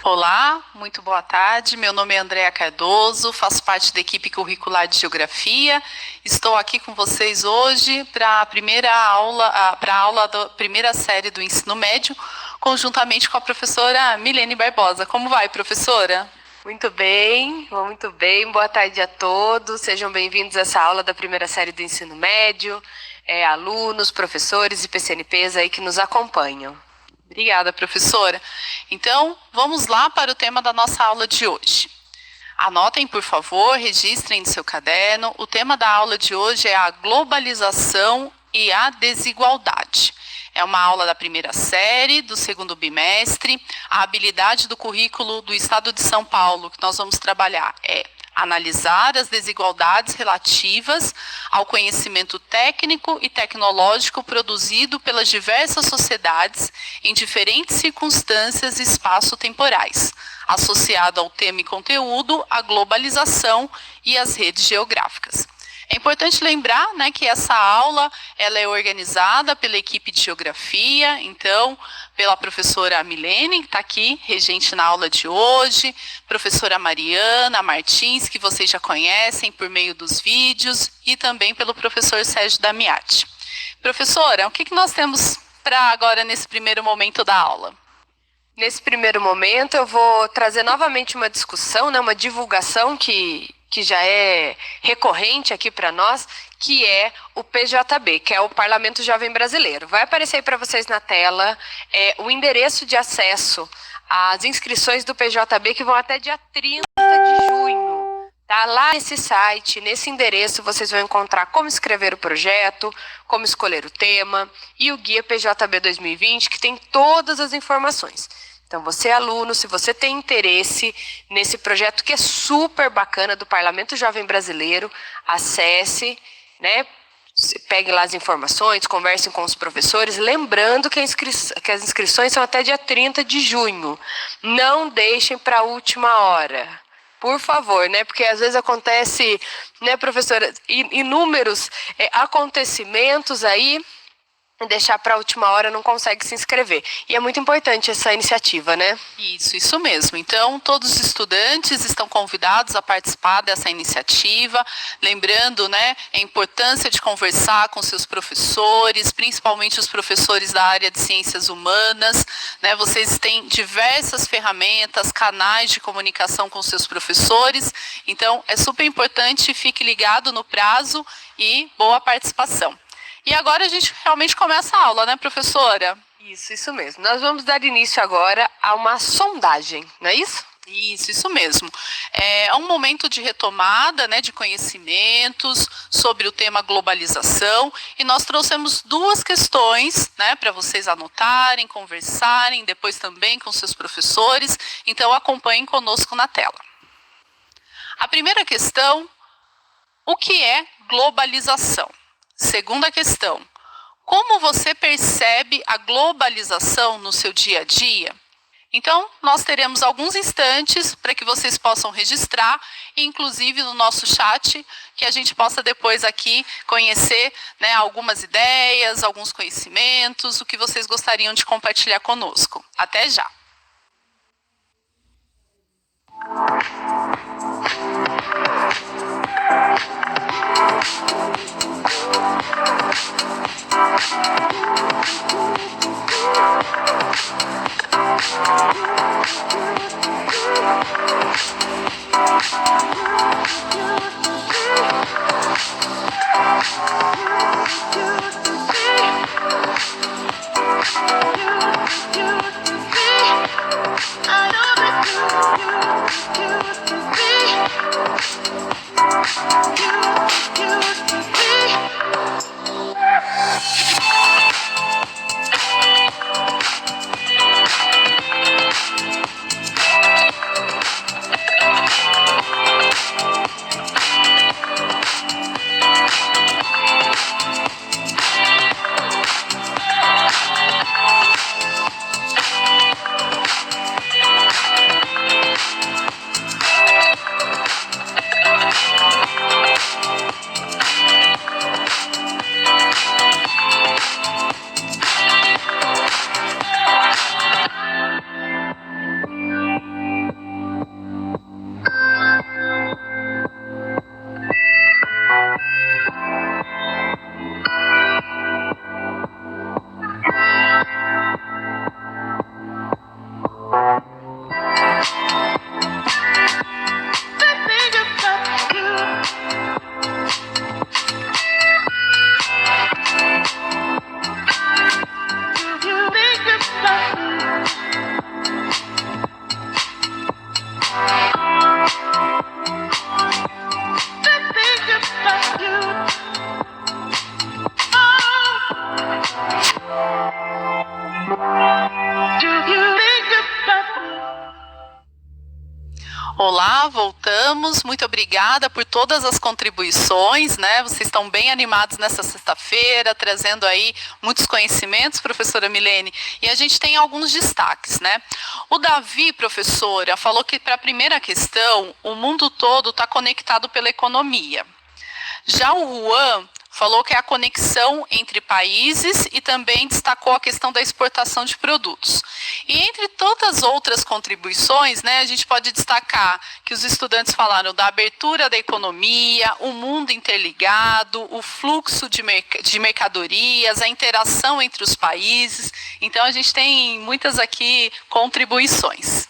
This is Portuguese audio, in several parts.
Olá, muito boa tarde. Meu nome é Andréa Cardoso, faço parte da equipe curricular de Geografia. Estou aqui com vocês hoje para a aula da primeira série do ensino médio, conjuntamente com a professora Milene Barbosa. Como vai, professora? Muito bem. Boa tarde a todos. Sejam bem-vindos a essa aula da primeira série do ensino médio, alunos, professores e PCNPs aí que nos acompanham. Obrigada, professora. Então, vamos lá para o tema da nossa aula de hoje. Anotem, por favor, registrem no seu caderno. O tema da aula de hoje é a globalização e a desigualdade. É uma aula da primeira série, do segundo bimestre. A habilidade do currículo do Estado de São Paulo que nós vamos trabalhar é analisar as desigualdades relativas ao conhecimento técnico e tecnológico produzido pelas diversas sociedades em diferentes circunstâncias e espaço-temporais, associado ao tema e conteúdo, a globalização e as redes geográficas. É importante lembrar, que essa aula ela é organizada pela equipe de Geografia, então, pela professora Milene, que está aqui, regente na aula de hoje, professora Mariana Martins, que vocês já conhecem por meio dos vídeos, e também pelo professor Sérgio Damiati. Professora, o que nós temos para agora nesse primeiro momento da aula? Nesse primeiro momento eu vou trazer novamente uma discussão, uma divulgação que já é recorrente aqui para nós, que é o PJB, que é o Parlamento Jovem Brasileiro. Vai aparecer aí para vocês na tela o endereço de acesso às inscrições do PJB, que vão até dia 30 de junho. Tá? Lá nesse site, nesse endereço, vocês vão encontrar como escrever o projeto, como escolher o tema e o Guia PJB 2020, que tem todas as informações. Então, você é aluno, se você tem interesse nesse projeto que é super bacana do Parlamento Jovem Brasileiro, acesse, pegue lá as informações, conversem com os professores, lembrando que as inscrições são até dia 30 de junho. Não deixem para a última hora, por favor, porque às vezes acontece, professora, inúmeros acontecimentos aí, deixar para a última hora não consegue se inscrever. E é muito importante essa iniciativa, Isso mesmo. Então, todos os estudantes estão convidados a participar dessa iniciativa. Lembrando, a importância de conversar com seus professores, principalmente os professores da área de ciências humanas. Vocês têm diversas ferramentas, canais de comunicação com seus professores. Então, é super importante, fique ligado no prazo e boa participação. E agora a gente realmente começa a aula, professora? Isso mesmo. Nós vamos dar início agora a uma sondagem, não é isso? Isso mesmo. É um momento de retomada, de conhecimentos sobre o tema globalização, e nós trouxemos duas questões, para vocês anotarem, conversarem, depois também com seus professores. Então, acompanhem conosco na tela. A primeira questão: o que é globalização? Segunda questão: como você percebe a globalização no seu dia a dia? Então, nós teremos alguns instantes para que vocês possam registrar, inclusive no nosso chat, que a gente possa depois aqui conhecer algumas ideias, alguns conhecimentos, o que vocês gostariam de compartilhar conosco. Até já! encerramos. Muito obrigada por todas as contribuições, né? Vocês estão bem animados nessa sexta-feira, trazendo aí muitos conhecimentos, professora Milene. E a gente tem alguns destaques, né? O Davi, professora, falou que para a primeira questão, o mundo todo está conectado pela economia. Já o Juan falou que é a conexão entre países e também destacou a questão da exportação de produtos. E entre tantas outras contribuições, né, a gente pode destacar que os estudantes falaram da abertura da economia, o mundo interligado, o fluxo de mercadorias, a interação entre os países. Então, a gente tem muitas aqui contribuições.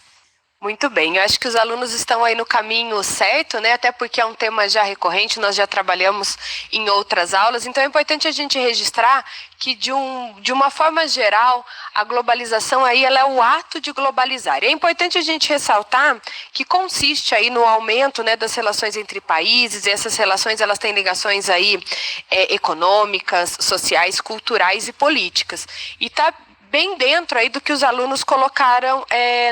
Muito bem, eu acho que os alunos estão aí no caminho certo, né? Até porque é um tema já recorrente, nós já trabalhamos em outras aulas, então é importante a gente registrar que de uma forma geral, a globalização aí ela é o ato de globalizar. E é importante a gente ressaltar que consiste aí no aumento, né, das relações entre países, e essas relações elas têm ligações aí econômicas, sociais, culturais e políticas. E está bem dentro aí do que os alunos colocaram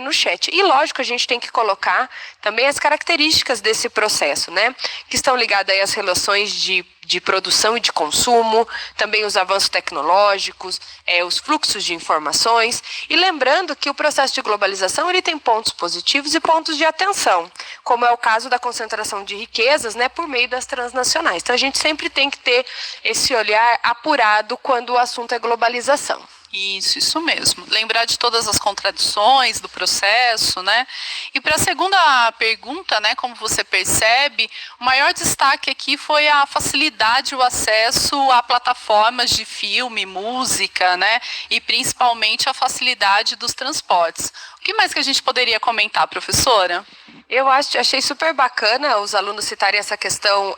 no chat. E lógico, a gente tem que colocar também as características desse processo, né? Que estão ligadas aí às relações de produção e de consumo, também os avanços tecnológicos, os fluxos de informações. E lembrando que o processo de globalização ele tem pontos positivos e pontos de atenção, como é o caso da concentração de riquezas, né, por meio das transnacionais. Então a gente sempre tem que ter esse olhar apurado quando o assunto é globalização. Isso mesmo. Lembrar de todas as contradições do processo, né? E para a segunda pergunta, né, como você percebe, o maior destaque aqui foi a facilidade, o acesso a plataformas de filme, música, né? E principalmente a facilidade dos transportes. O que mais que a gente poderia comentar, professora? Eu achei super bacana os alunos citarem essa questão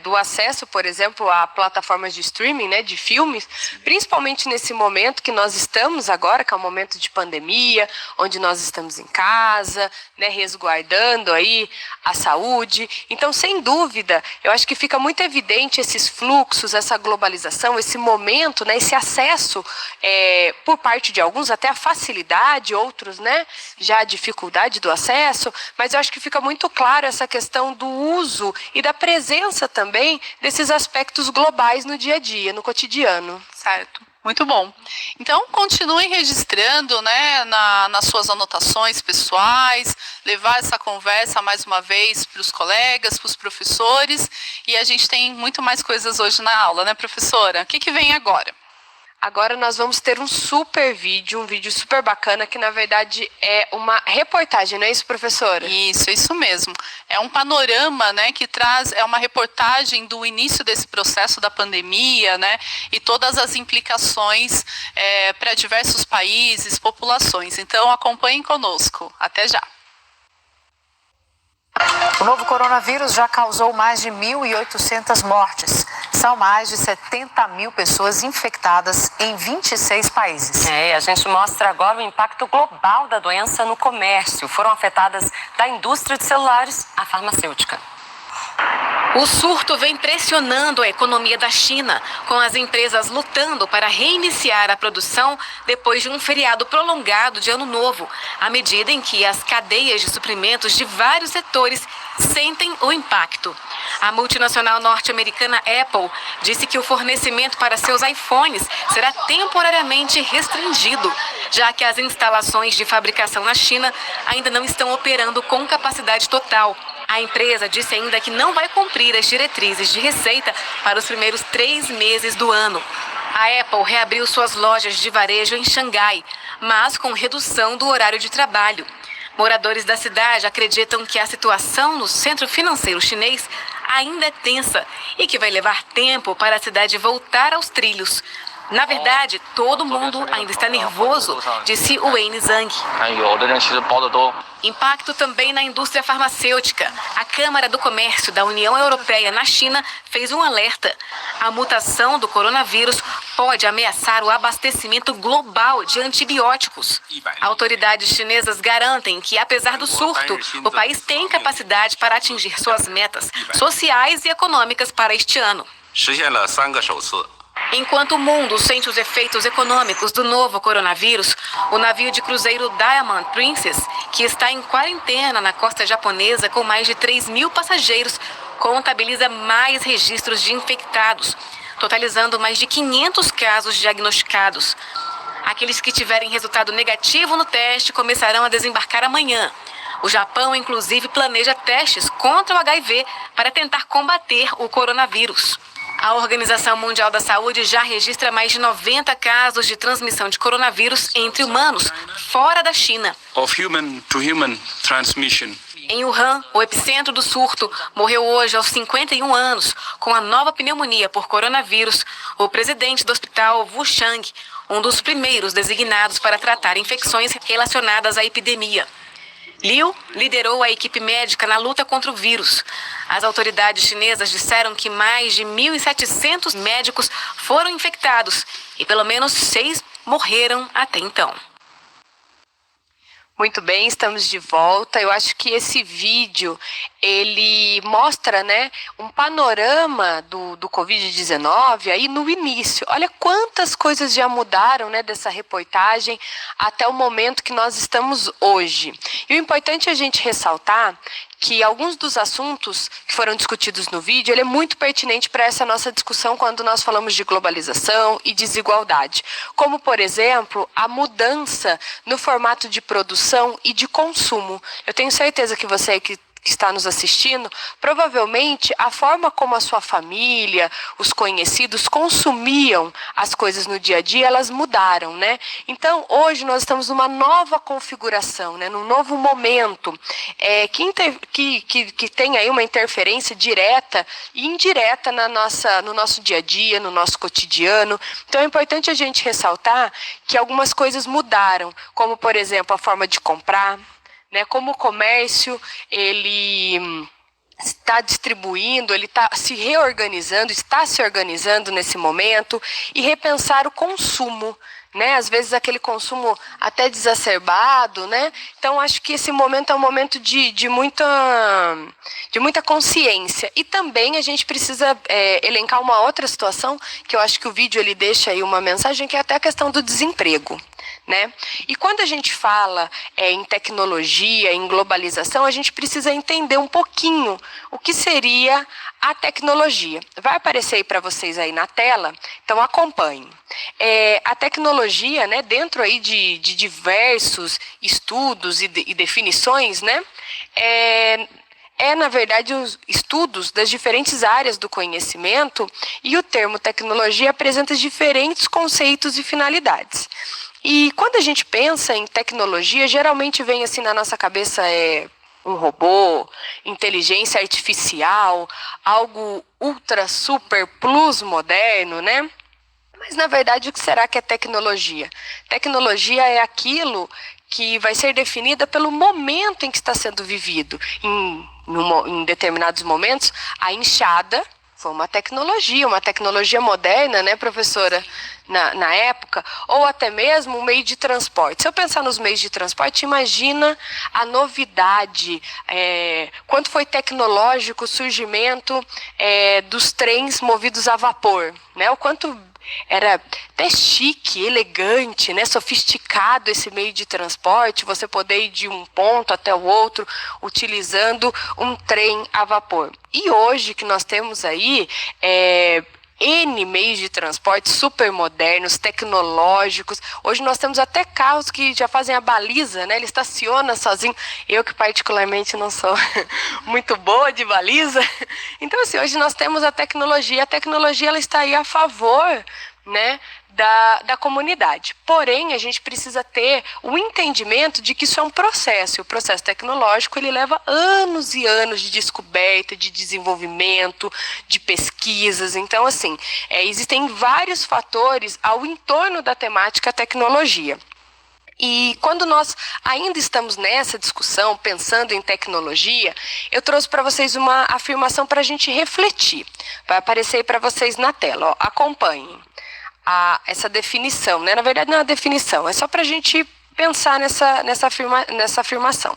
do acesso, por exemplo, a plataformas de streaming, né, de filmes, principalmente nesse momento que nós estamos agora, que é um momento de pandemia, onde nós estamos em casa, né, resguardando aí a saúde. Então, sem dúvida, eu acho que fica muito evidente esses fluxos, essa globalização, esse momento, né, esse acesso por parte de alguns, até a facilidade, outros, né, já a dificuldade do acesso, mas eu acho que fica muito claro essa questão do uso e da presença também desses aspectos globais no dia a dia, no cotidiano. Certo. Muito bom. Então, continuem registrando, né, nas suas anotações pessoais, levar essa conversa mais uma vez para os colegas, para os professores, e a gente tem muito mais coisas hoje na aula, né, professora? O que vem agora? Agora nós vamos ter um vídeo super bacana, que na verdade é uma reportagem, não é isso, professora? Isso mesmo. É um panorama, né, que traz, é uma reportagem do início desse processo da pandemia, né, e todas as implicações para diversos países, populações. Então acompanhem conosco. Até já. O novo coronavírus já causou mais de 1.800 mortes. São mais de 70 mil pessoas infectadas em 26 países. A gente mostra agora o impacto global da doença no comércio. Foram afetadas da indústria de celulares à farmacêutica. O surto vem pressionando a economia da China, com as empresas lutando para reiniciar a produção depois de um feriado prolongado de Ano Novo, à medida em que as cadeias de suprimentos de vários setores sentem o impacto. A multinacional norte-americana Apple disse que o fornecimento para seus iPhones será temporariamente restringido, já que as instalações de fabricação na China ainda não estão operando com capacidade total. A empresa disse ainda que não vai cumprir as diretrizes de receita para os primeiros 3 meses do ano. A Apple reabriu suas lojas de varejo em Xangai, mas com redução do horário de trabalho. Moradores da cidade acreditam que a situação no centro financeiro chinês ainda é tensa e que vai levar tempo para a cidade voltar aos trilhos. Na verdade, todo mundo ainda está nervoso, disse Wayne Zhang. Impacto também na indústria farmacêutica. A Câmara do Comércio da União Europeia na China fez um alerta. A mutação do coronavírus pode ameaçar o abastecimento global de antibióticos. Autoridades chinesas garantem que, apesar do surto, o país tem capacidade para atingir suas metas sociais e econômicas para este ano. Enquanto o mundo sente os efeitos econômicos do novo coronavírus, o navio de cruzeiro Diamond Princess, que está em quarentena na costa japonesa com mais de 3.000 passageiros, contabiliza mais registros de infectados, totalizando mais de 500 casos diagnosticados. Aqueles que tiverem resultado negativo no teste começarão a desembarcar amanhã. O Japão, inclusive, planeja testes contra o HIV para tentar combater o coronavírus. A Organização Mundial da Saúde já registra mais de 90 casos de transmissão de coronavírus entre humanos, fora da China. Of human to human transmission. Em Wuhan, o epicentro do surto, morreu hoje aos 51 anos, com a nova pneumonia por coronavírus, o presidente do hospital Wuchang, um dos primeiros designados para tratar infecções relacionadas à epidemia. Liu liderou a equipe médica na luta contra o vírus. As autoridades chinesas disseram que mais de 1.700 médicos foram infectados e pelo menos 6 morreram até então. Muito bem, estamos de volta. Eu acho que esse vídeo, ele mostra, né, um panorama do Covid-19 aí no início. Olha quantas coisas já mudaram, né, dessa reportagem até o momento que nós estamos hoje. E o importante é a gente ressaltar que alguns dos assuntos que foram discutidos no vídeo, ele é muito pertinente para essa nossa discussão quando nós falamos de globalização e desigualdade. Como, por exemplo, a mudança no formato de produção e de consumo. Eu tenho certeza que você que está nos assistindo, provavelmente a forma como a sua família, os conhecidos consumiam as coisas no dia a dia, elas mudaram, né? Então, hoje nós estamos numa nova configuração, né? Num novo momento, que tem aí uma interferência direta e indireta no nosso dia a dia, no nosso cotidiano. Então, é importante a gente ressaltar que algumas coisas mudaram, como, por exemplo, a forma de comprar, né, como o comércio ele está distribuindo, ele está se reorganizando, está se organizando nesse momento, e repensar o consumo, né? Às vezes aquele consumo até desacerbado, né? Então acho que esse momento é um momento de muita consciência. E também a gente precisa elencar uma outra situação, que eu acho que o vídeo ele deixa aí uma mensagem, que é até a questão do desemprego. Né? E quando a gente fala em tecnologia, em globalização, a gente precisa entender um pouquinho o que seria a tecnologia. Vai aparecer aí para vocês aí na tela, então acompanhem. A tecnologia, né, dentro aí de diversos estudos e definições, né, na verdade, os estudos das diferentes áreas do conhecimento, e o termo tecnologia apresenta diferentes conceitos e finalidades. E quando a gente pensa em tecnologia, geralmente vem assim na nossa cabeça um robô, inteligência artificial, algo ultra, super, plus moderno, né? Mas, na verdade, o que será que é tecnologia? Tecnologia é aquilo que vai ser definida pelo momento em que está sendo vivido. Em determinados momentos, a enxada foi uma tecnologia moderna, né, professora, na época, ou até mesmo um meio de transporte. Se eu pensar nos meios de transporte, imagina a novidade, quanto foi tecnológico o surgimento dos trens movidos a vapor, né, o quanto era até chique, elegante, né, sofisticado esse meio de transporte, você poder ir de um ponto até o outro utilizando um trem a vapor. E hoje que nós temos aí N meios de transporte super modernos, tecnológicos. Hoje nós temos até carros que já fazem a baliza, né? Ele estaciona sozinho. Eu que particularmente não sou muito boa de baliza. Então, assim, hoje nós temos a tecnologia. A tecnologia ela está aí a favor, né, da comunidade. Porém, a gente precisa ter o entendimento de que isso é um processo. E o processo tecnológico ele leva anos e anos de descoberta, de desenvolvimento, de pesquisas. Então, assim, existem vários fatores ao entorno da temática tecnologia. E quando nós ainda estamos nessa discussão, pensando em tecnologia, eu trouxe para vocês uma afirmação para a gente refletir. Vai aparecer aí para vocês na tela. Ó, acompanhem essa definição, né? Na verdade, não é uma definição, é só para a gente pensar nessa afirmação.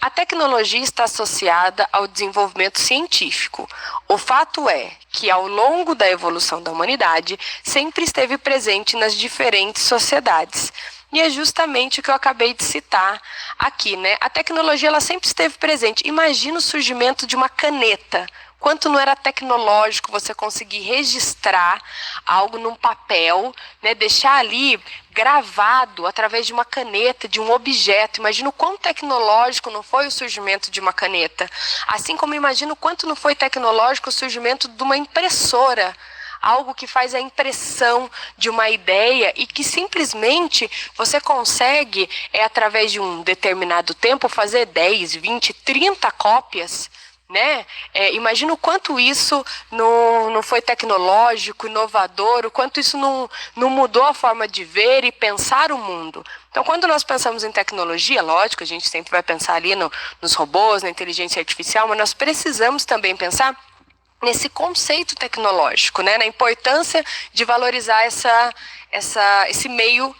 A tecnologia está associada ao desenvolvimento científico. O fato é que, ao longo da evolução da humanidade, sempre esteve presente nas diferentes sociedades. E é justamente o que eu acabei de citar aqui, né? A tecnologia ela sempre esteve presente. Imagina o surgimento de uma caneta. Quanto não era tecnológico você conseguir registrar algo num papel, né, deixar ali gravado através de uma caneta, de um objeto. Imagina o quão tecnológico não foi o surgimento de uma caneta. Assim como imagina o quanto não foi tecnológico o surgimento de uma impressora. Algo que faz a impressão de uma ideia e que simplesmente você consegue, através de um determinado tempo, fazer 10, 20, 30 cópias, né? Imagina o quanto isso não foi tecnológico, inovador, o quanto isso não mudou a forma de ver e pensar o mundo. Então, quando nós pensamos em tecnologia, lógico, a gente sempre vai pensar ali nos robôs, na inteligência artificial, mas nós precisamos também pensar nesse conceito tecnológico, né? Na importância de valorizar esse meio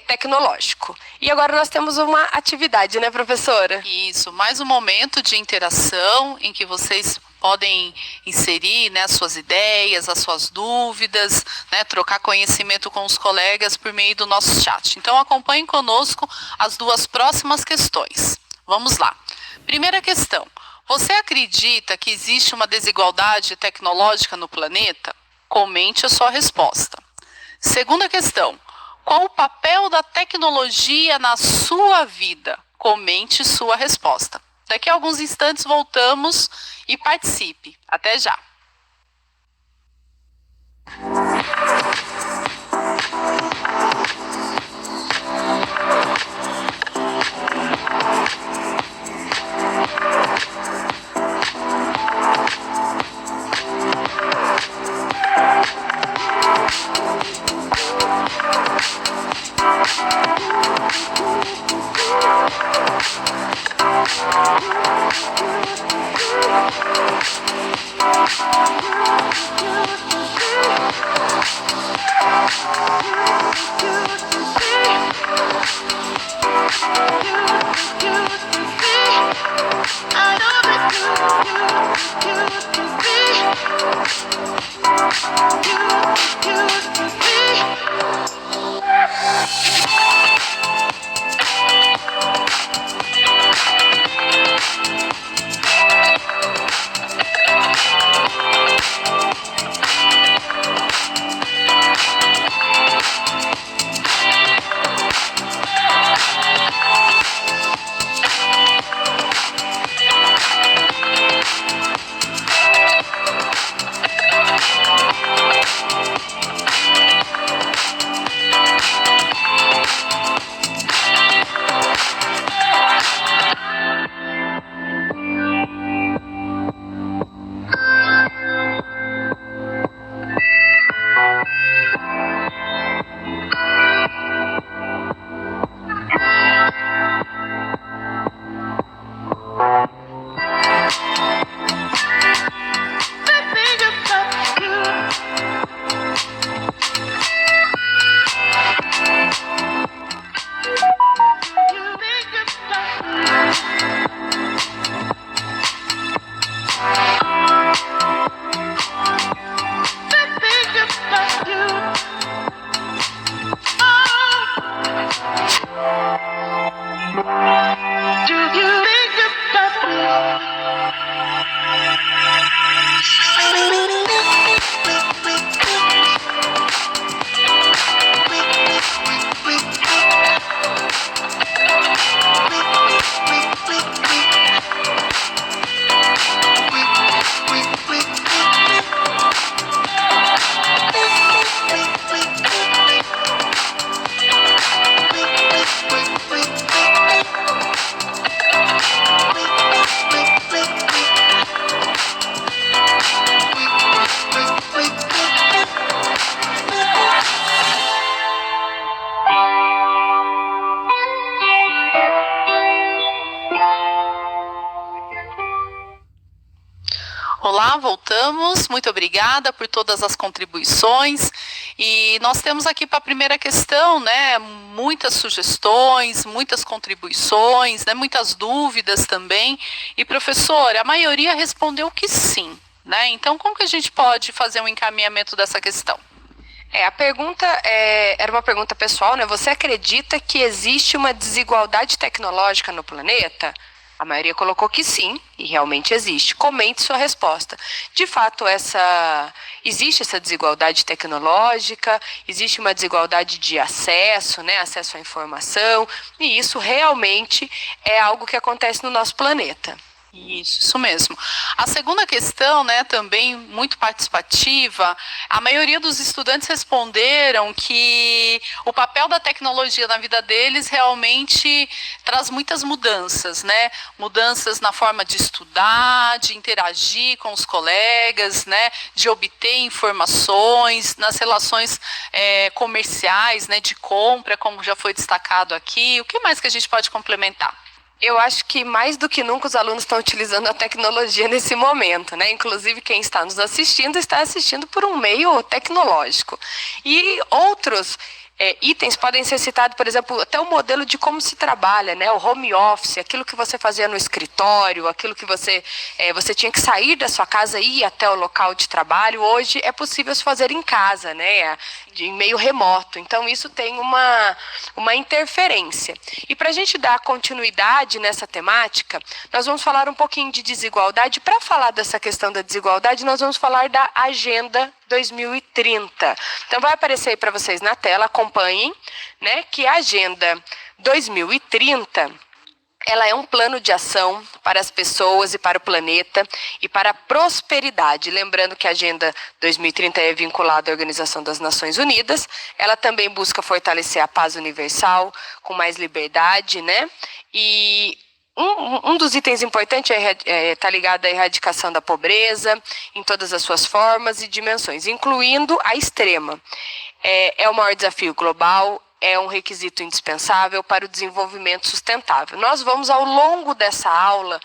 tecnológico. E agora nós temos uma atividade, né, professora? Isso, mais um momento de interação em que vocês podem inserir, né, as suas ideias, as suas dúvidas, né, trocar conhecimento com os colegas por meio do nosso chat. Então acompanhem conosco as duas próximas questões. Vamos lá. Primeira questão. Você acredita que existe uma desigualdade tecnológica no planeta? Comente a sua resposta. Segunda questão. Qual o papel da tecnologia na sua vida? Comente sua resposta. Daqui a alguns instantes voltamos e participe. Até já! Olá, voltamos. Muito obrigada por todas as contribuições. E nós temos aqui para a primeira questão, né, muitas sugestões, muitas contribuições, né, muitas dúvidas também. E, professora, a maioria respondeu que sim, né? Então, como que a gente pode fazer um encaminhamento dessa questão? A pergunta era uma pergunta pessoal, né? Você acredita que existe uma desigualdade tecnológica no planeta? A maioria colocou que sim, e realmente existe. Comente sua resposta. De fato, existe essa desigualdade tecnológica, existe uma desigualdade de acesso, né? Acesso à informação, e isso realmente é algo que acontece no nosso planeta. Isso mesmo. A segunda questão, né, também muito participativa, a maioria dos estudantes responderam que o papel da tecnologia na vida deles realmente traz muitas mudanças, né? Mudanças na forma de estudar, de interagir com os colegas, né, de obter informações, nas relações comerciais, né, de compra, como já foi destacado aqui. O que mais que a gente pode complementar? Eu acho que mais do que nunca os alunos estão utilizando a tecnologia nesse momento, né? Inclusive quem está nos assistindo está assistindo por um meio tecnológico. E outros itens podem ser citados, por exemplo, até o modelo de como se trabalha, né? O home office, aquilo que você fazia no escritório, aquilo que você tinha que sair da sua casa e ir até o local de trabalho, hoje é possível se fazer em casa, né? Em meio remoto. Então, isso tem uma interferência. E para a gente dar continuidade nessa temática, nós vamos falar um pouquinho de desigualdade. Para falar dessa questão da desigualdade, nós vamos falar da Agenda 2030. Então, vai aparecer aí para vocês na tela, acompanhem, né, que a Agenda 2030... ela é um plano de ação para as pessoas e para o planeta e para a prosperidade. Lembrando que a Agenda 2030 é vinculada à Organização das Nações Unidas. Ela também busca fortalecer a paz universal, com mais liberdade, né? E um dos itens importantes está ligado à erradicação da pobreza em todas as suas formas e dimensões, incluindo a extrema. É o maior desafio global, é um requisito indispensável para o desenvolvimento sustentável. Nós vamos, ao longo dessa aula,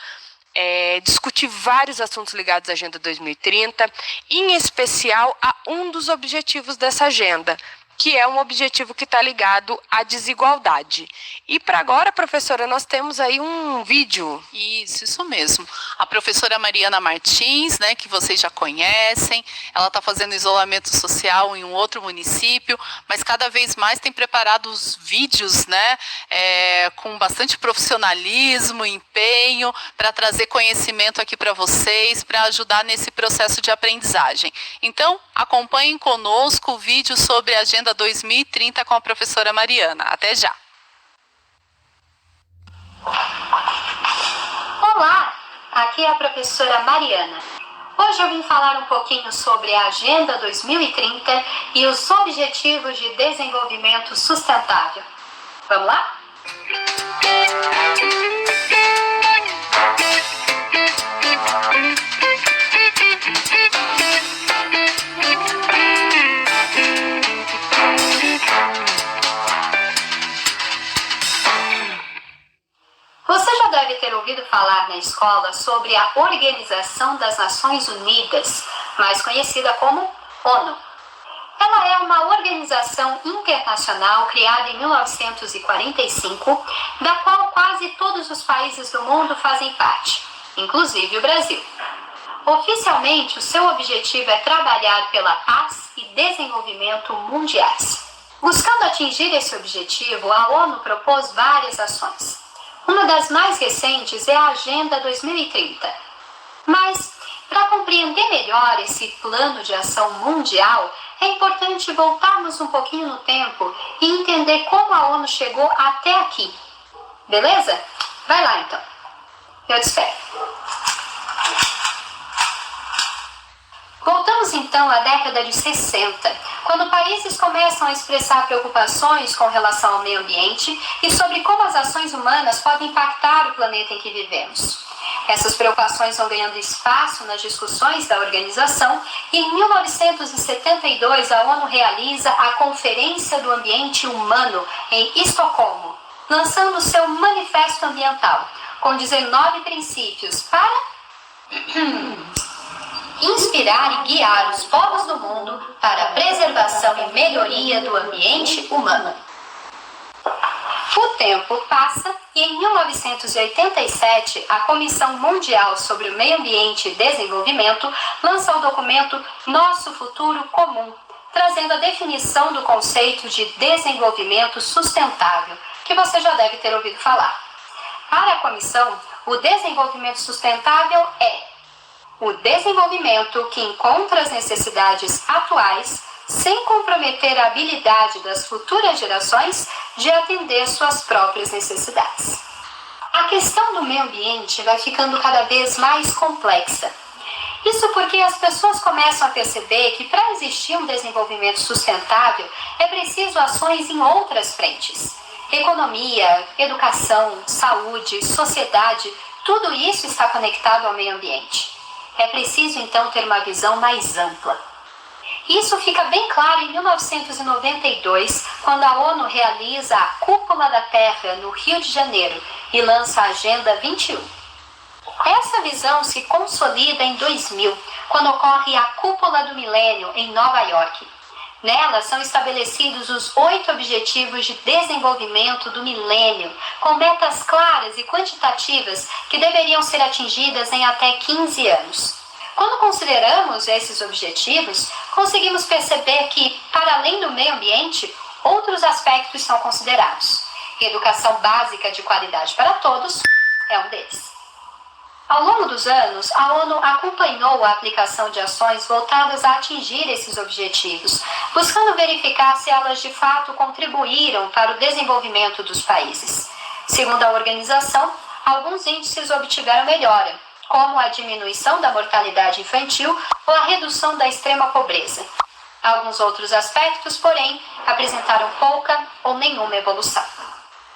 discutir vários assuntos ligados à Agenda 2030, em especial a um dos objetivos dessa agenda, que é um objetivo que está ligado à desigualdade. E para agora, professora, nós temos aí um vídeo. Isso mesmo. A professora Mariana Martins, né, que vocês já conhecem, ela está fazendo isolamento social em um outro município, mas cada vez mais tem preparado os vídeos, né, com bastante profissionalismo, empenho, para trazer conhecimento aqui para vocês, para ajudar nesse processo de aprendizagem. Então, acompanhem conosco o vídeo sobre a Agenda 2030 com a professora Mariana. Até já! Olá, aqui é a professora Mariana. Hoje eu vim falar um pouquinho sobre a Agenda 2030 e os Objetivos de Desenvolvimento Sustentável. Vamos lá? Você já deve ter ouvido falar na escola sobre a Organização das Nações Unidas, mais conhecida como ONU. Ela é uma organização internacional criada em 1945, da qual quase todos os países do mundo fazem parte, inclusive o Brasil. Oficialmente, o seu objetivo é trabalhar pela paz e desenvolvimento mundiais. Buscando atingir esse objetivo, a ONU propôs várias ações. Uma das mais recentes é a Agenda 2030. Mas, para compreender melhor esse plano de ação mundial, é importante voltarmos um pouquinho no tempo e entender como a ONU chegou até aqui. Beleza? Vai lá então. Eu te espero. Voltamos então à década de 60, quando países começam a expressar preocupações com relação ao meio ambiente e sobre como as ações humanas podem impactar o planeta em que vivemos. Essas preocupações vão ganhando espaço nas discussões da organização e em 1972 a ONU realiza a Conferência do Ambiente Humano em Estocolmo, lançando seu Manifesto Ambiental, com 19 princípios para inspirar e guiar os povos do mundo para a preservação e melhoria do ambiente humano. O tempo passa e em 1987 a Comissão Mundial sobre o Meio Ambiente e Desenvolvimento lança o documento Nosso Futuro Comum, trazendo a definição do conceito de desenvolvimento sustentável, que você já deve ter ouvido falar. Para a comissão, o desenvolvimento sustentável é o desenvolvimento que encontra as necessidades atuais sem comprometer a habilidade das futuras gerações de atender suas próprias necessidades. A questão do meio ambiente vai ficando cada vez mais complexa. Isso porque as pessoas começam a perceber que para existir um desenvolvimento sustentável é preciso ações em outras frentes. Economia, educação, saúde, sociedade, tudo isso está conectado ao meio ambiente. É preciso então ter uma visão mais ampla. Isso fica bem claro em 1992, quando a ONU realiza a Cúpula da Terra no Rio de Janeiro e lança a Agenda 21. Essa visão se consolida em 2000, quando ocorre a Cúpula do Milênio em Nova York. Nela são estabelecidos os 8 Objetivos de Desenvolvimento do Milênio, com metas claras e quantitativas que deveriam ser atingidas em até 15 anos. Quando consideramos esses objetivos, conseguimos perceber que, para além do meio ambiente, outros aspectos são considerados. Educação básica de qualidade para todos é um deles. Ao longo dos anos, a ONU acompanhou a aplicação de ações voltadas a atingir esses objetivos, buscando verificar se elas de fato contribuíram para o desenvolvimento dos países. Segundo a organização, alguns índices obtiveram melhora, como a diminuição da mortalidade infantil ou a redução da extrema pobreza. Alguns outros aspectos, porém, apresentaram pouca ou nenhuma evolução.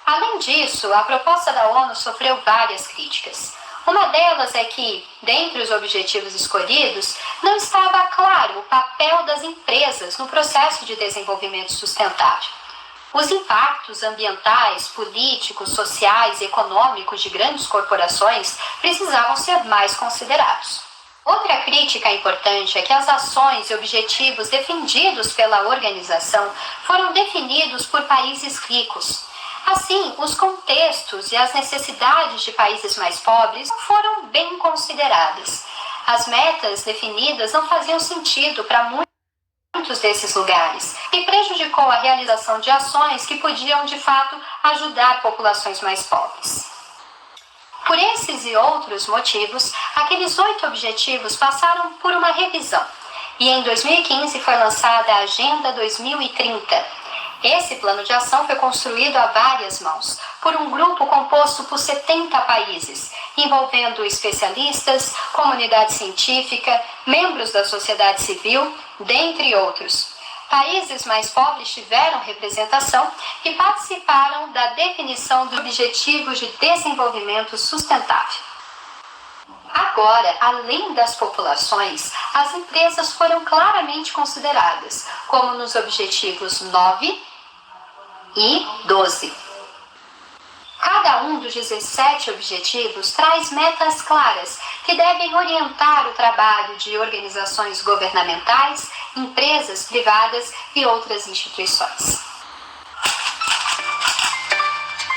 Além disso, a proposta da ONU sofreu várias críticas. Uma delas é que, dentre os objetivos escolhidos, não estava claro o papel das empresas no processo de desenvolvimento sustentável. Os impactos ambientais, políticos, sociais e econômicos de grandes corporações precisavam ser mais considerados. Outra crítica importante é que as ações e objetivos defendidos pela organização foram definidos por países ricos. Assim, os contextos e as necessidades de países mais pobres não foram bem consideradas. As metas definidas não faziam sentido para muitos desses lugares e prejudicou a realização de ações que podiam, de fato, ajudar populações mais pobres. Por esses e outros motivos, aqueles 8 objetivos passaram por uma revisão e em 2015 foi lançada a Agenda 2030. Esse plano de ação foi construído a várias mãos, por um grupo composto por 70 países, envolvendo especialistas, comunidade científica, membros da sociedade civil, dentre outros. Países mais pobres tiveram representação e participaram da definição dos Objetivos de Desenvolvimento Sustentável. Agora, além das populações, as empresas foram claramente consideradas, como nos objetivos 9 e 12. Cada um dos 17 objetivos traz metas claras que devem orientar o trabalho de organizações governamentais, empresas privadas e outras instituições.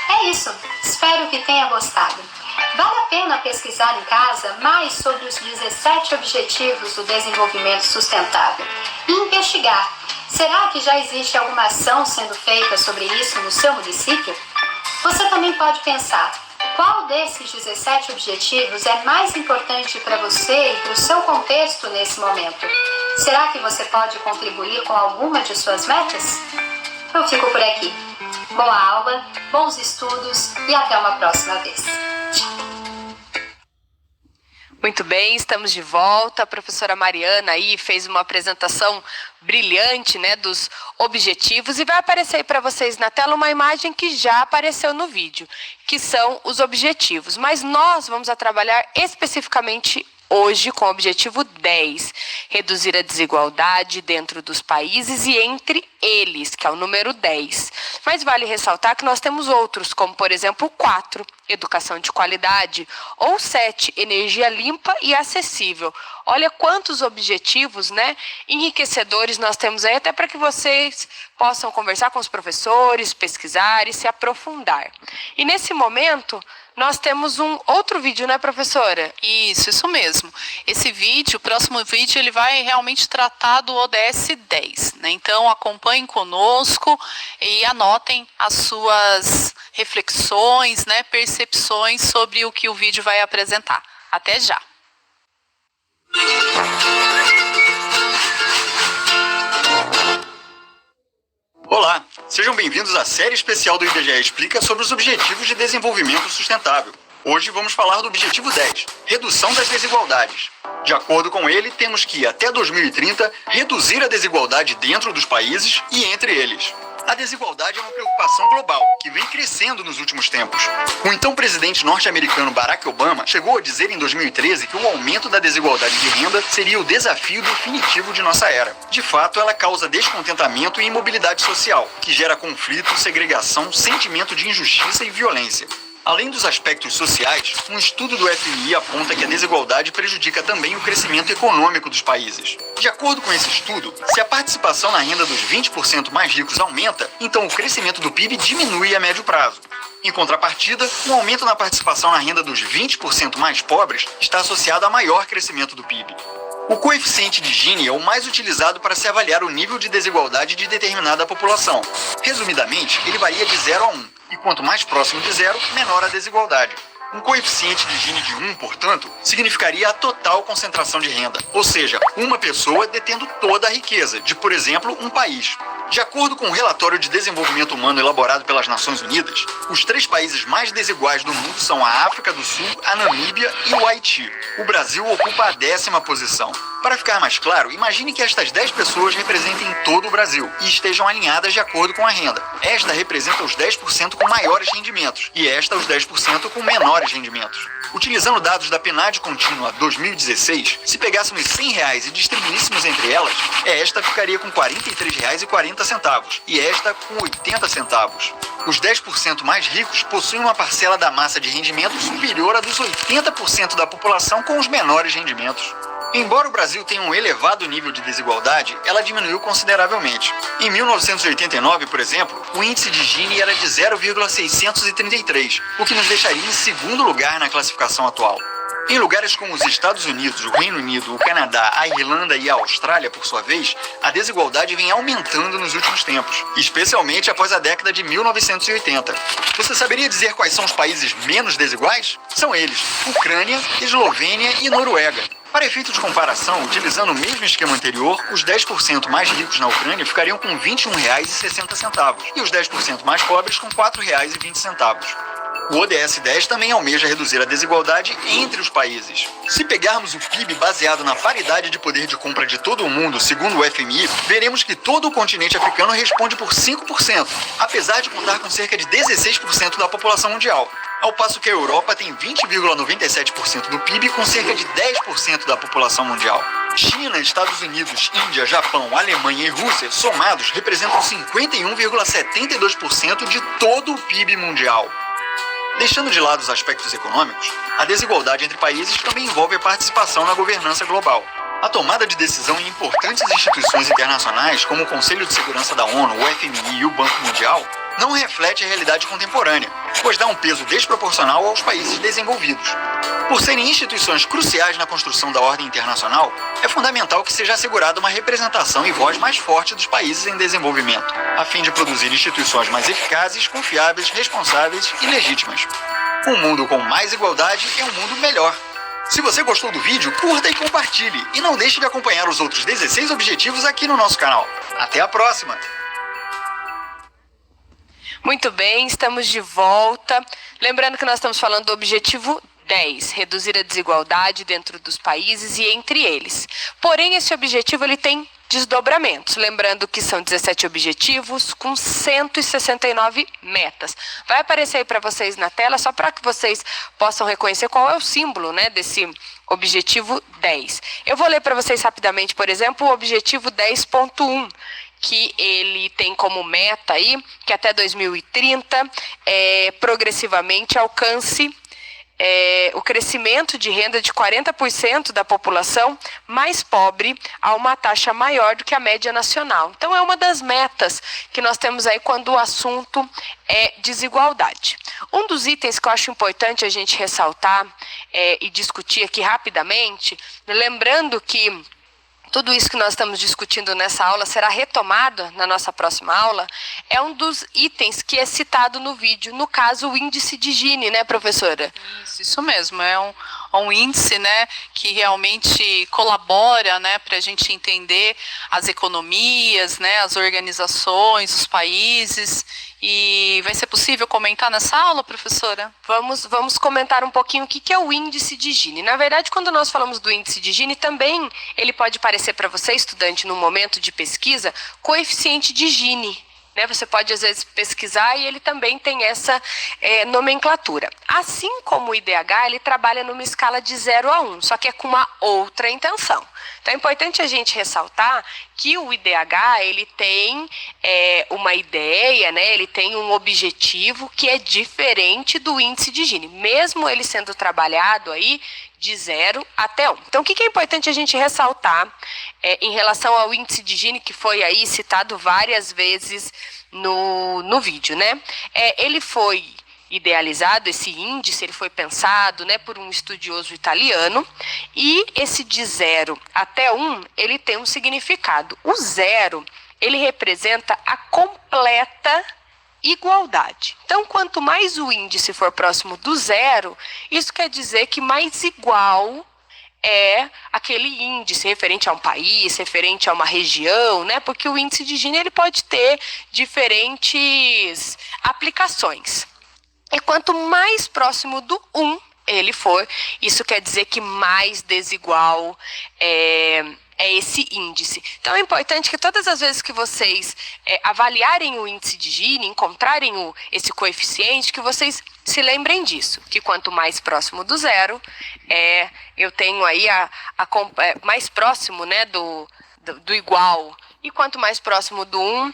É isso, espero que tenha gostado. Vale a pena pesquisar em casa mais sobre os 17 Objetivos do Desenvolvimento Sustentável e investigar. Será que já existe alguma ação sendo feita sobre isso no seu município? Você também pode pensar, qual desses 17 objetivos é mais importante para você e para o seu contexto nesse momento? Será que você pode contribuir com alguma de suas metas? Eu fico por aqui. Boa aula, bons estudos e até uma próxima vez. Muito bem, estamos de volta. A professora Mariana aí fez uma apresentação brilhante, né, dos objetivos e vai aparecer aí para vocês na tela uma imagem que já apareceu no vídeo, que são os objetivos. Mas nós vamos trabalhar especificamente hoje com o objetivo 10, reduzir a desigualdade dentro dos países e entre eles, que é o número 10. Mas vale ressaltar que nós temos outros, como por exemplo o 4, educação de qualidade, ou 7, energia limpa e acessível. Olha quantos objetivos, né, enriquecedores nós temos aí, até para que vocês possam conversar com os professores, pesquisar e se aprofundar. E nesse momento, nós temos um outro vídeo, né, professora? Isso mesmo. Esse vídeo, o próximo vídeo, ele vai realmente tratar do ODS 10, né? Então, acompanhem conosco e anotem as suas reflexões, né, percepções sobre o que o vídeo vai apresentar. Até já! Olá, sejam bem-vindos à série especial do IBGE Explica sobre os Objetivos de Desenvolvimento Sustentável. Hoje vamos falar do Objetivo 10, redução das desigualdades. De acordo com ele, temos que, até 2030, reduzir a desigualdade dentro dos países e entre eles. A desigualdade é uma preocupação global, que vem crescendo nos últimos tempos. O então presidente norte-americano Barack Obama chegou a dizer em 2013 que o aumento da desigualdade de renda seria o desafio definitivo de nossa era. De fato, ela causa descontentamento e imobilidade social, que gera conflito, segregação, sentimento de injustiça e violência. Além dos aspectos sociais, um estudo do FMI aponta que a desigualdade prejudica também o crescimento econômico dos países. De acordo com esse estudo, se a participação na renda dos 20% mais ricos aumenta, então o crescimento do PIB diminui a médio prazo. Em contrapartida, um aumento na participação na renda dos 20% mais pobres está associado a maior crescimento do PIB. O coeficiente de Gini é o mais utilizado para se avaliar o nível de desigualdade de determinada população. Resumidamente, ele varia de 0 a 1. E quanto mais próximo de 0, menor a desigualdade. Um coeficiente de Gini de 1, portanto, significaria a total concentração de renda, ou seja, uma pessoa detendo toda a riqueza de, por exemplo, um país. De acordo com o relatório de desenvolvimento humano elaborado pelas Nações Unidas, os 3 países mais desiguais do mundo são a África do Sul, a Namíbia e o Haiti. O Brasil ocupa a 10ª posição. Para ficar mais claro, imagine que estas 10 pessoas representem todo o Brasil e estejam alinhadas de acordo com a renda. Esta representa os 10% com maiores rendimentos e esta os 10% com menores rendimentos. Utilizando dados da PNAD Contínua 2016, se pegássemos R$100 e distribuíssemos entre elas, esta ficaria com R$43,40 e esta com 80 centavos. Os 10% mais ricos possuem uma parcela da massa de rendimento superior à dos 80% da população com os menores rendimentos. Embora o Brasil tenha um elevado nível de desigualdade, ela diminuiu consideravelmente. Em 1989, por exemplo, o índice de Gini era de 0,633, o que nos deixaria em segundo lugar na classificação atual. Em lugares como os Estados Unidos, o Reino Unido, o Canadá, a Irlanda e a Austrália, por sua vez, a desigualdade vem aumentando nos últimos tempos, especialmente após a década de 1980. Você saberia dizer quais são os países menos desiguais? São eles: Ucrânia, Eslovênia e Noruega. Para efeito de comparação, utilizando o mesmo esquema anterior, os 10% mais ricos na Ucrânia ficariam com R$21,60 e os 10% mais pobres com R$4,20. O ODS 10 também almeja reduzir a desigualdade entre os países. Se pegarmos o PIB baseado na paridade de poder de compra de todo o mundo, segundo o FMI, veremos que todo o continente africano responde por 5%, apesar de contar com cerca de 16% da população mundial. Ao passo que a Europa tem 20,97% do PIB com cerca de 10% da população mundial. China, Estados Unidos, Índia, Japão, Alemanha e Rússia, somados, representam 51,72% de todo o PIB mundial. Deixando de lado os aspectos econômicos, a desigualdade entre países também envolve a participação na governança global. A tomada de decisão em importantes instituições internacionais, como o Conselho de Segurança da ONU, o FMI e o Banco Mundial, não reflete a realidade contemporânea, pois dá um peso desproporcional aos países desenvolvidos. Por serem instituições cruciais na construção da ordem internacional, é fundamental que seja assegurada uma representação e voz mais forte dos países em desenvolvimento, a fim de produzir instituições mais eficazes, confiáveis, responsáveis e legítimas. Um mundo com mais igualdade é um mundo melhor. Se você gostou do vídeo, curta e compartilhe, e não deixe de acompanhar os outros 16 objetivos aqui no nosso canal. Até a próxima! Muito bem, estamos de volta. Lembrando que nós estamos falando do objetivo 10, reduzir a desigualdade dentro dos países e entre eles. Porém, esse objetivo ele tem desdobramentos. Lembrando que são 17 objetivos com 169 metas. Vai aparecer aí para vocês na tela, só para que vocês possam reconhecer qual é o símbolo, né, desse objetivo 10. Eu vou ler para vocês rapidamente, por exemplo, o objetivo 10.1, que ele tem como meta aí que até 2030 progressivamente alcance o crescimento de renda de 40% da população mais pobre a uma taxa maior do que a média nacional. Então, é uma das metas que nós temos aí quando o assunto é desigualdade. Um dos itens que eu acho importante a gente ressaltar e discutir aqui rapidamente, lembrando que tudo isso que nós estamos discutindo nessa aula será retomado na nossa próxima aula, é um dos itens que é citado no vídeo, no caso o índice de Gini, né, professora? Isso mesmo, é um índice, né, que realmente colabora, né, para a gente entender as economias, né, as organizações, os países. E vai ser possível comentar nessa aula, professora? Vamos comentar um pouquinho o que é o índice de Gini. Na verdade, quando nós falamos do índice de Gini, também ele pode parecer para você, estudante, no momento de pesquisa, coeficiente de Gini. Né? Você pode, às vezes, pesquisar e ele também tem essa nomenclatura. Assim como o IDH, ele trabalha numa escala de 0 a 1, só que é com uma outra intenção. Então, é importante a gente ressaltar que o IDH, ele tem uma ideia, né? Ele tem um objetivo que é diferente do índice de Gini, mesmo ele sendo trabalhado aí de 0 até 1. Então, o que é importante a gente ressaltar em relação ao índice de Gini, que foi aí citado várias vezes no vídeo, né? Ele foi idealizado, esse índice, ele foi pensado, né, por um estudioso italiano, e esse de 0 até 1, ele tem um significado. O 0, ele representa a completa igualdade. Então, quanto mais o índice for próximo do 0, isso quer dizer que mais igual é aquele índice referente a um país, referente a uma região, né? Porque o índice de Gini, ele pode ter diferentes aplicações. E quanto mais próximo do 1 ele for, isso quer dizer que mais desigual é esse índice. Então, é importante que todas as vezes que vocês avaliarem o índice de Gini, encontrarem esse coeficiente, que vocês se lembrem disso, que quanto mais próximo do 0, eu tenho aí mais próximo, né, do igual, e quanto mais próximo do 1,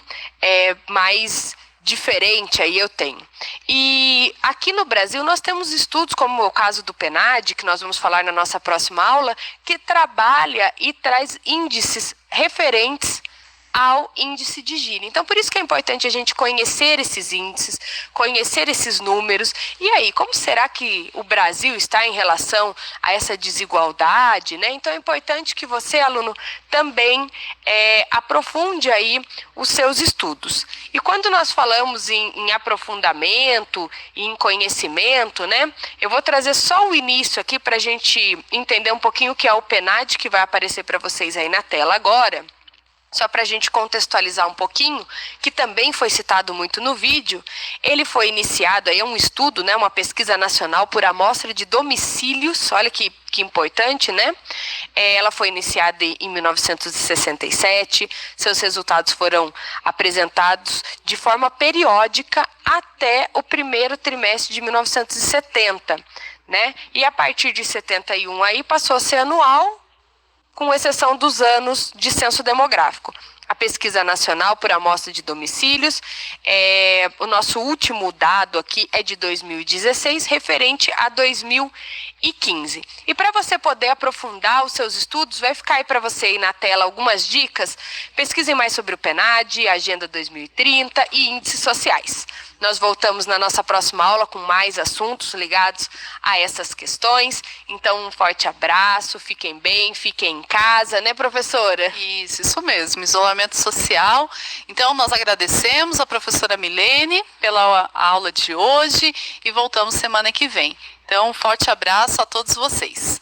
mais diferente aí eu tenho. E aqui no Brasil nós temos estudos como o caso do PNAD, que nós vamos falar na nossa próxima aula, que trabalha e traz índices referentes ao índice de Gini. Então, por isso que é importante a gente conhecer esses índices, conhecer esses números. E aí, como será que o Brasil está em relação a essa desigualdade, né? Então, é importante que você, aluno, também aprofunde aí os seus estudos. E quando nós falamos em aprofundamento, em conhecimento, né? Eu vou trazer só o início aqui para a gente entender um pouquinho o que é o PNAD, que vai aparecer para vocês aí na tela agora. Só para a gente contextualizar um pouquinho, que também foi citado muito no vídeo, ele foi iniciado, aí um estudo, né, uma pesquisa nacional por amostra de domicílios, olha que importante, né? Ela foi iniciada em 1967, seus resultados foram apresentados de forma periódica até o primeiro trimestre de 1970, né? E a partir de 71 aí passou a ser anual, com exceção dos anos de censo demográfico. A pesquisa nacional por amostra de domicílios, o nosso último dado aqui é de 2016, referente a 2015. E para você poder aprofundar os seus estudos, vai ficar aí para você aí na tela algumas dicas. Pesquisem mais sobre o PNAD, Agenda 2030 e índices sociais. Nós voltamos na nossa próxima aula com mais assuntos ligados a essas questões. Então, um forte abraço, fiquem bem, fiquem em casa, né, professora? Isso mesmo, isolamento social. Então, nós agradecemos a professora Milene pela aula de hoje e voltamos semana que vem. Então, um forte abraço a todos vocês.